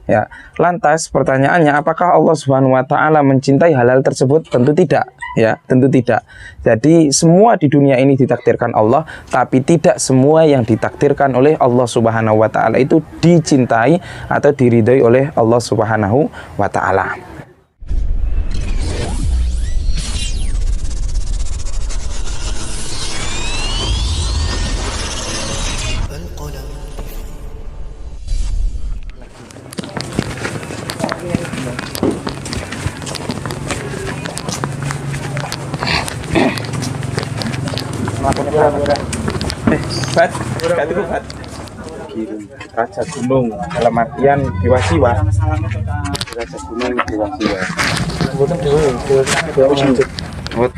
Ya, lantas pertanyaannya, apakah Allah Subhanahu wa taala mencintai hal-hal tersebut? Tentu tidak, ya, tentu tidak. Jadi semua di dunia ini ditakdirkan Allah, tapi tidak semua yang ditakdirkan oleh Allah Subhanahu wa taala itu dicintai atau diridhoi oleh Allah Subhanahu wa taala. Bat, Raja Gunung dalam artian Dewa Siwa. Raja Gunung Dewa Siwa.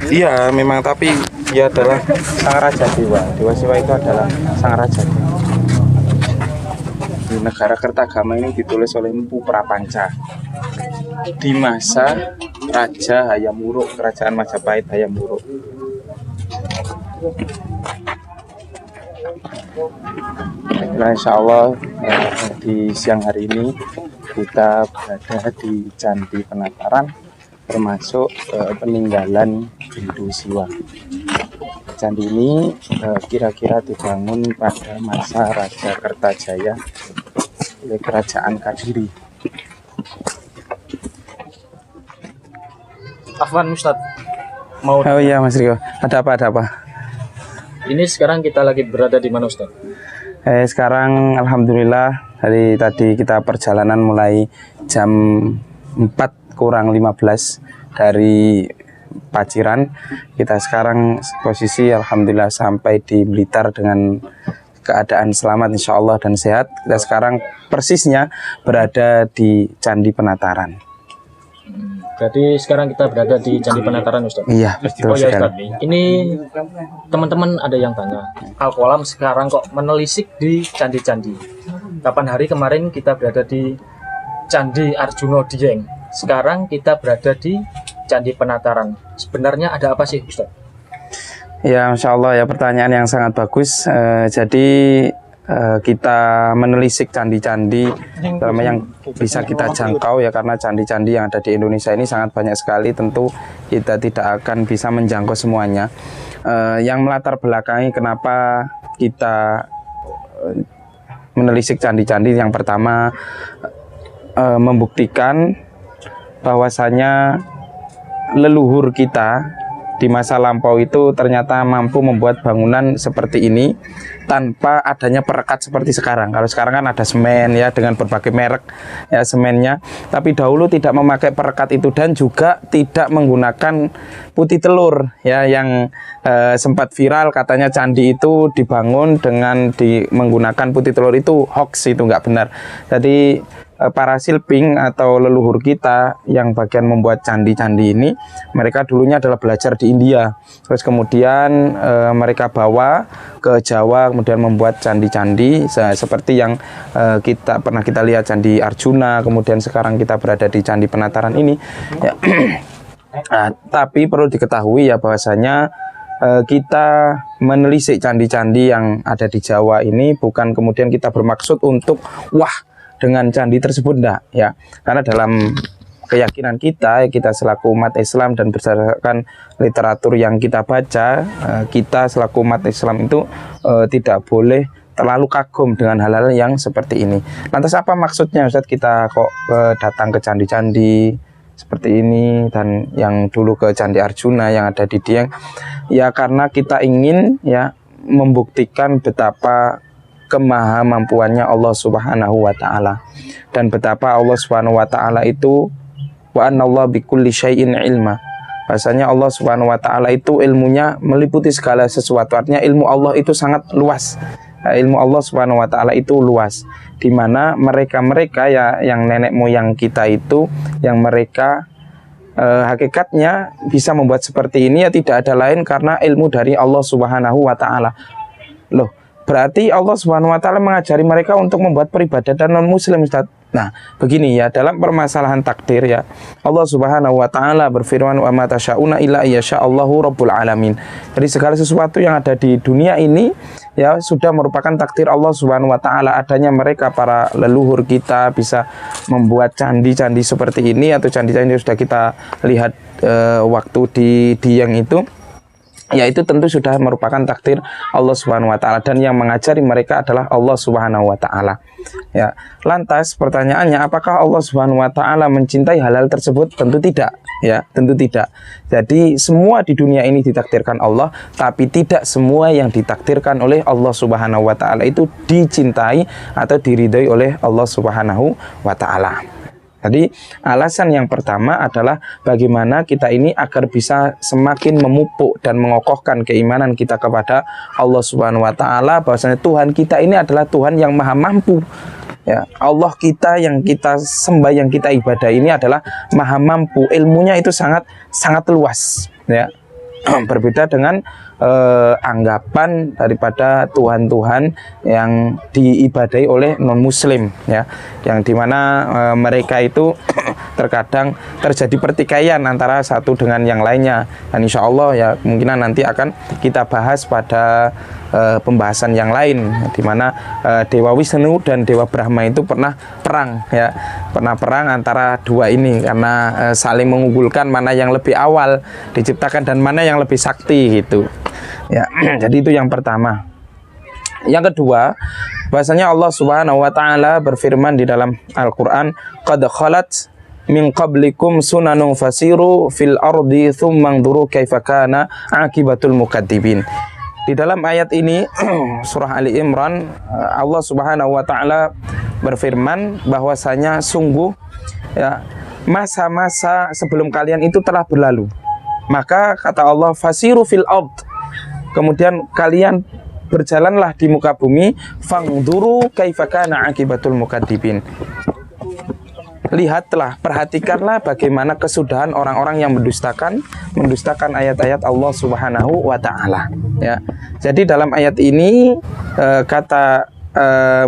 Iya, memang, tapi dia adalah sang raja dewa. Dewa Siwa itu adalah sang raja dewa. Di negara Kertagama ini ditulis oleh Mpu Prapanca di masa Raja Hayam Wuruk, Kerajaan Majapahit Hayam Wuruk. Nah, insya Allah di siang hari ini kita berada di Candi Penataran, termasuk peninggalan Hindu Siwa. Candi ini kira-kira dibangun pada masa Raja Kertajaya oleh Kerajaan Kadiri. Afwan Ustadz, Oh iya Mas Rio, ada apa? Ini sekarang kita lagi berada di mana Ustadz? Sekarang alhamdulillah dari tadi kita perjalanan mulai jam 4 kurang 15 dari Paciran. Kita sekarang posisi alhamdulillah sampai di Blitar dengan keadaan selamat insya Allah dan sehat. Kita sekarang persisnya berada di Candi Penataran. Berarti sekarang kita berada di Candi Penataran Ustadz? Iya, betul ya, sekali. Ustadz, ini teman-teman ada yang tanya, Al-Qalam sekarang kok menelisik di candi-candi. Kapan hari kemarin kita berada di Candi Arjuna Dieng, sekarang kita berada di Candi Penataran. Sebenarnya ada apa sih Ustadz? Ya, Masya Allah ya, pertanyaan yang sangat bagus. Jadi kita menelisik candi-candi terutama yang bisa kita jangkau ya, karena candi-candi yang ada di Indonesia ini sangat banyak sekali. Tentu kita tidak akan bisa menjangkau semuanya. Yang melatar belakangi kenapa kita menelisik candi-candi, yang pertama membuktikan bahwasanya leluhur kita di masa lampau itu ternyata mampu membuat bangunan seperti ini tanpa adanya perekat seperti sekarang. Kalau sekarang kan ada semen ya, dengan berbagai merek ya semennya, tapi dahulu tidak memakai perekat itu, dan juga tidak menggunakan putih telur ya, yang sempat viral katanya candi itu dibangun dengan menggunakan putih telur. Itu hoax, itu nggak benar. Jadi para silping atau leluhur kita yang bagian membuat candi-candi ini, mereka dulunya adalah belajar di India, terus kemudian mereka bawa ke Jawa, kemudian membuat candi-candi seperti yang kita lihat Candi Arjuna, kemudian sekarang kita berada di Candi Penataran ini ya. Tapi perlu diketahui ya bahwasanya kita menelisik candi-candi yang ada di Jawa ini bukan kemudian kita bermaksud untuk wah dengan candi tersebut, enggak ya, karena dalam keyakinan kita selaku umat Islam dan berdasarkan literatur yang kita baca, kita selaku umat Islam itu tidak boleh terlalu kagum dengan hal-hal yang seperti ini. Lantas apa maksudnya Ustadz kita kok datang ke candi-candi seperti ini, dan yang dulu ke Candi Arjuna yang ada di Dieng? Ya karena kita ingin ya membuktikan betapa kemahamampuannya Allah Subhanahu wa taala, dan betapa Allah Subhanahu wa taala itu wa anallahu bikulli syai'in ilma. Bahasanya Allah Subhanahu wa taala itu ilmunya meliputi segala sesuatu. Artinya ilmu Allah itu sangat luas. Ilmu Allah Subhanahu wa taala itu luas, di mana mereka ya yang nenek moyang kita itu, yang mereka hakikatnya bisa membuat seperti ini ya tidak ada lain karena ilmu dari Allah Subhanahu wa taala. Loh, berarti Allah Subhanahu wa taala mengajari mereka untuk membuat peribadatan non muslim Ustaz. Nah, begini ya, dalam permasalahan takdir ya, Allah Subhanahu wa taala berfirman, "Wa ma tasyauna illa ayyasha'allahu rabbul alamin." Jadi segala sesuatu yang ada di dunia ini ya sudah merupakan takdir Allah Subhanahu wa taala. Adanya mereka para leluhur kita bisa membuat candi-candi seperti ini atau candi-candi yang sudah kita lihat waktu di Dieng itu, ya itu tentu sudah merupakan takdir Allah Subhanahu wa taala, dan yang mengajari mereka adalah Allah Subhanahu wa taala. Ya, lantas pertanyaannya, apakah Allah Subhanahu wa taala mencintai hal-hal tersebut? Tentu tidak, ya, tentu tidak. Jadi semua di dunia ini ditakdirkan Allah, tapi tidak semua yang ditakdirkan oleh Allah Subhanahu wa taala itu dicintai atau diridhoi oleh Allah Subhanahu wa taala. Jadi alasan yang pertama adalah bagaimana kita ini agar bisa semakin memupuk dan mengokohkan keimanan kita kepada Allah Subhanahu wa taala, bahwasanya Tuhan kita ini adalah Tuhan yang maha mampu. Ya, Allah kita yang kita sembah, yang kita ibadah ini adalah maha mampu. Ilmunya itu sangat luas, ya. Berbeda dengan anggapan daripada Tuhan-Tuhan yang diibadahi oleh non-muslim, ya, yang dimana mereka itu terkadang terjadi pertikaian antara satu dengan yang lainnya, dan insya Allah ya kemungkinan nanti akan kita bahas pada pembahasan yang lain, dimana Dewa Wisnu dan Dewa Brahma itu pernah perang, ya, pernah perang antara dua ini karena saling mengunggulkan mana yang lebih awal diciptakan dan mana yang lebih sakti gitu. Ya, jadi itu yang pertama. Yang kedua, bahasanya Allah Subhanahu wa taala berfirman di dalam Al-Qur'an, "Qad khalat min qablikum sunanun fasiru fil ardi tsumma anzuru kaifa kana akibatul mukadzibin." Di dalam ayat ini surah Ali Imran, Allah Subhanahu wa taala berfirman bahwasanya sungguh ya masa-masa sebelum kalian itu telah berlalu. Maka kata Allah, fasiru fil ard, kemudian kalian berjalanlah di muka bumi, fangduru kaifa kana akibatul mukadzibin. Lihatlah, perhatikanlah bagaimana kesudahan orang-orang yang mendustakan ayat-ayat Allah Subhanahu wa taala, ya. Jadi dalam ayat ini kata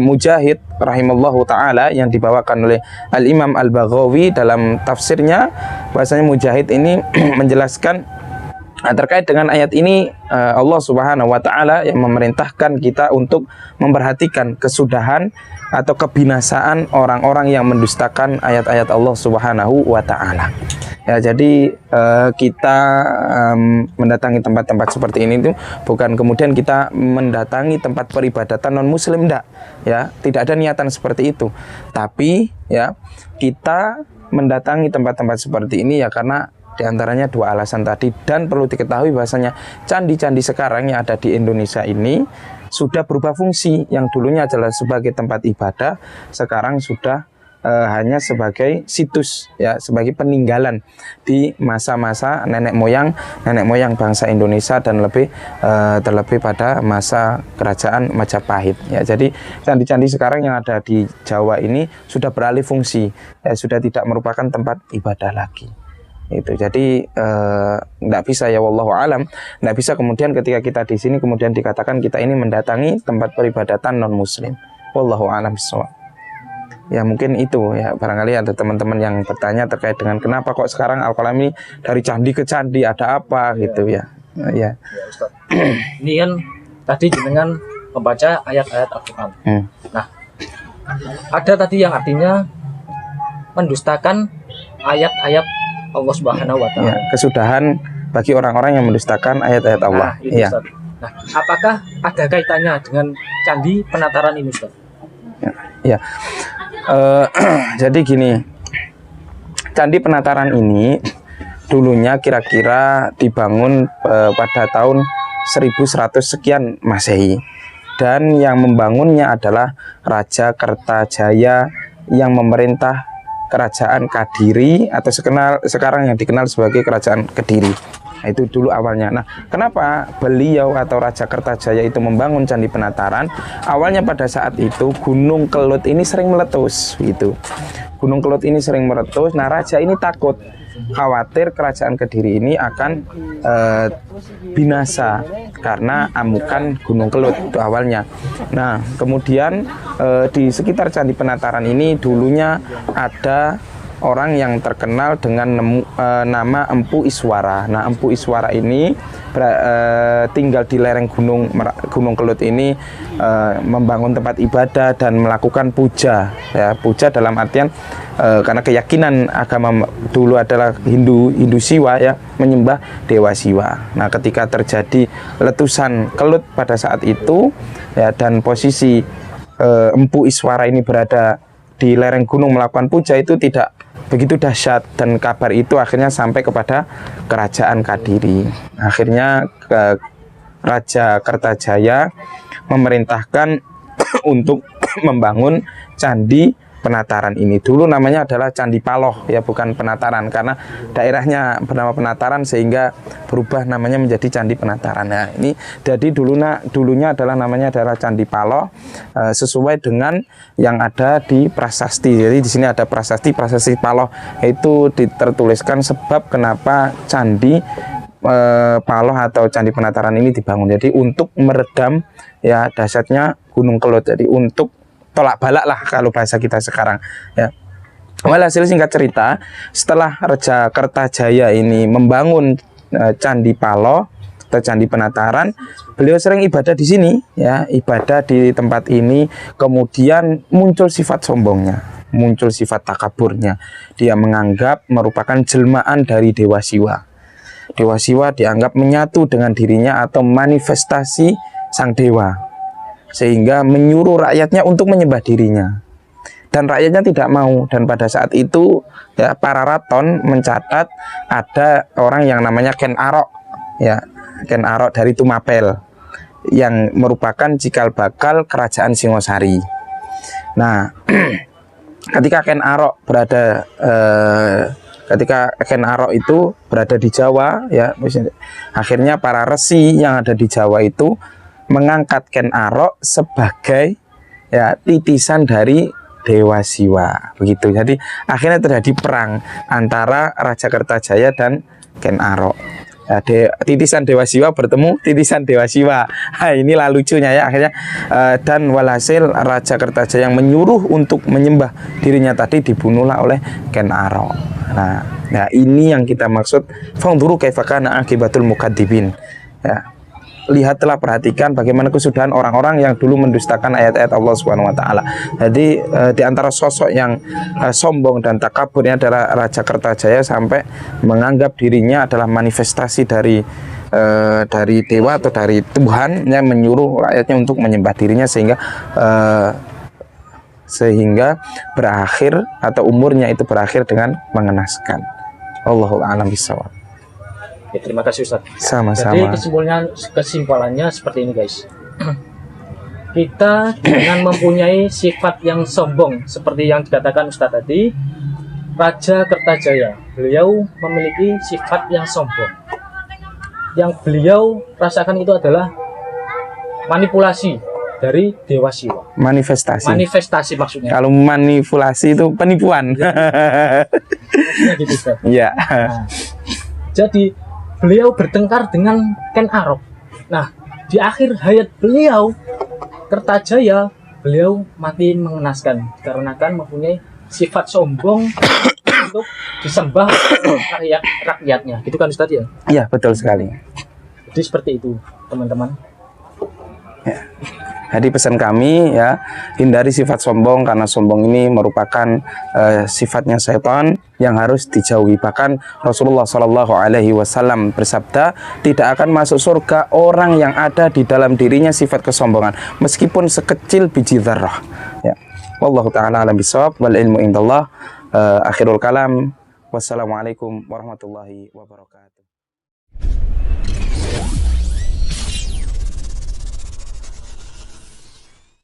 Mujahid rahimallahu taala yang dibawakan oleh Al-Imam Al-Baghawi dalam tafsirnya, bahwasanya Mujahid ini menjelaskan terkait dengan ayat ini, Allah Subhanahu wa taala yang memerintahkan kita untuk memperhatikan kesudahan atau kebinasaan orang-orang yang mendustakan ayat-ayat Allah Subhanahu wa taala. Ya, jadi kita mendatangi tempat-tempat seperti ini itu bukan kemudian kita mendatangi tempat peribadatan non muslim, enggak, ya, tidak ada niatan seperti itu. Tapi ya kita mendatangi tempat-tempat seperti ini ya karena diantaranya dua alasan tadi, dan perlu diketahui bahwasanya candi-candi sekarang yang ada di Indonesia ini sudah berubah fungsi. Yang dulunya adalah sebagai tempat ibadah, sekarang sudah hanya sebagai situs, ya, sebagai peninggalan di masa-masa nenek moyang bangsa Indonesia, dan terlebih pada masa kerajaan Majapahit, ya. Jadi candi-candi sekarang yang ada di Jawa ini sudah beralih fungsi, ya, sudah tidak merupakan tempat ibadah lagi. Itu jadi nggak bisa, ya wallahu alam, nggak bisa kemudian ketika kita di sini kemudian dikatakan kita ini mendatangi tempat peribadatan non muslim. Wallahu alam bissawab. Ya mungkin itu, ya, barangkali ada teman-teman yang bertanya terkait dengan kenapa kok sekarang Al-Qalam ini dari candi ke candi, ada apa gitu, ya. Ya, Ustaz. Ini kan tadi dengan membaca ayat-ayat Al-Quran. Nah, ada tadi yang artinya mendustakan ayat-ayat Allah Subhanahu wa taala. Ya, kesudahan bagi orang-orang yang mendustakan ayat-ayat Allah. Nah, itu, ya. Ustaz. Nah, apakah ada kaitannya dengan candi penataran ini, Ustaz? Ya. Jadi gini, candi penataran ini dulunya kira-kira dibangun pada tahun 1100 sekian Masehi, dan yang membangunnya adalah Raja Kertajaya yang memerintah Kerajaan Kadiri atau sekarang yang dikenal sebagai Kerajaan Kediri. Nah, itu dulu awalnya. Nah, kenapa beliau atau Raja Kertajaya itu membangun candi penataran? Awalnya pada saat itu Gunung Kelut ini sering meletus gitu. Gunung Kelut ini sering meletus. Nah, raja ini takut khawatir kerajaan Kediri ini akan binasa karena amukan Gunung Kelut itu awalnya. Nah, kemudian di sekitar Candi Penataran ini dulunya ada orang yang terkenal dengan nama Empu Iswara. Nah, Empu Iswara ini tinggal di lereng Gunung Kelut ini, membangun tempat ibadah dan melakukan puja. Ya, puja dalam artian karena keyakinan agama dulu adalah Hindu Siwa, ya, menyembah Dewa Siwa. Nah, ketika terjadi letusan Kelut pada saat itu, ya, dan posisi Empu Iswara ini berada di lereng gunung melakukan puja, itu tidak begitu dahsyat, dan kabar itu akhirnya sampai kepada kerajaan Kadiri. Akhirnya Raja Kertajaya memerintahkan untuk membangun Candi Penataran ini. Dulu namanya adalah Candi Paloh, ya, bukan Penataran, karena daerahnya bernama Penataran sehingga berubah namanya menjadi Candi Penataran. Nah, ini jadi dulunya adalah namanya adalah Candi Paloh, sesuai dengan yang ada di prasasti. Jadi di sini ada prasasti Paloh, itu tertuliskan sebab kenapa Candi Paloh atau Candi Penataran ini dibangun. Jadi untuk meredam, ya, dahsyatnya Gunung Kelut. Jadi untuk tolak balak lah kalau bahasa kita sekarang, ya. Walhasil singkat cerita, setelah Raja Kertajaya ini membangun Candi Paloh atau Candi Penataran, beliau sering ibadah di sini, ya, ibadah di tempat ini. Kemudian muncul sifat sombongnya, muncul sifat takaburnya. Dia menganggap merupakan jelmaan dari Dewa Siwa. Dewa Siwa dianggap menyatu dengan dirinya atau manifestasi sang dewa, sehingga menyuruh rakyatnya untuk menyembah dirinya, dan rakyatnya tidak mau. Dan pada saat itu, ya, para raton mencatat ada orang yang namanya Ken Arok, ya, Ken Arok dari Tumapel, yang merupakan cikal bakal kerajaan Singosari. Nah, ketika Ken Arok itu berada di Jawa, ya, akhirnya para resi yang ada di Jawa itu mengangkat Ken Arok sebagai, ya, titisan dari Dewa Siwa, begitu. Jadi akhirnya terjadi perang antara Raja Kertajaya dan Ken Arok. Ya, titisan Dewa Siwa bertemu titisan Dewa Siwa. Nah, inilah lucunya, ya, akhirnya dan walhasil Raja Kertajaya yang menyuruh untuk menyembah dirinya tadi dibunuhlah oleh Ken Arok. Nah, ini yang kita maksud fangduru kaifa kana akibatul mukadzibin. Ya, lihatlah, perhatikan bagaimana kesudahan orang-orang yang dulu mendustakan ayat-ayat Allah Subhanahu wa taala. Jadi di antara sosok yang sombong dan takaburnya adalah Raja Kertajaya sampai menganggap dirinya adalah manifestasi dari dewa atau dari Tuhan yang menyuruh rakyatnya untuk menyembah dirinya, sehingga berakhir atau umurnya itu berakhir dengan mengenaskan. Allahul a'lam bishawab. Terima kasih Ustaz. Sama-sama. Jadi kesimpulannya seperti ini, guys. Kita dengan mempunyai sifat yang sombong seperti yang dikatakan Ustaz tadi, Raja Kertajaya, beliau memiliki sifat yang sombong. Yang beliau rasakan itu adalah manipulasi dari Dewa Siwa. Manifestasi maksudnya. Kalau manipulasi itu penipuan. Maksudnya gitu, Ustaz. Ya. Nah, jadi beliau bertengkar dengan Ken Arok. Nah, di akhir hayat beliau, Kertajaya, beliau mati mengenaskan dikarenakan mempunyai sifat sombong untuk disembah rakyatnya. Gitu kan, Ustaz, ya? Iya, betul sekali. Jadi seperti itu, teman-teman. Ya. Jadi pesan kami, ya, hindari sifat sombong, karena sombong ini merupakan sifatnya setan yang harus dijauhi. Bahkan Rasulullah Shallallahu Alaihi Wasallam bersabda, tidak akan masuk surga orang yang ada di dalam dirinya sifat kesombongan, meskipun sekecil biji dzarrah. Ya. Wallahu taala alam bishawab, wal ilmu indallah. Akhirul kalam. Wassalamualaikum warahmatullahi wabarakatuh.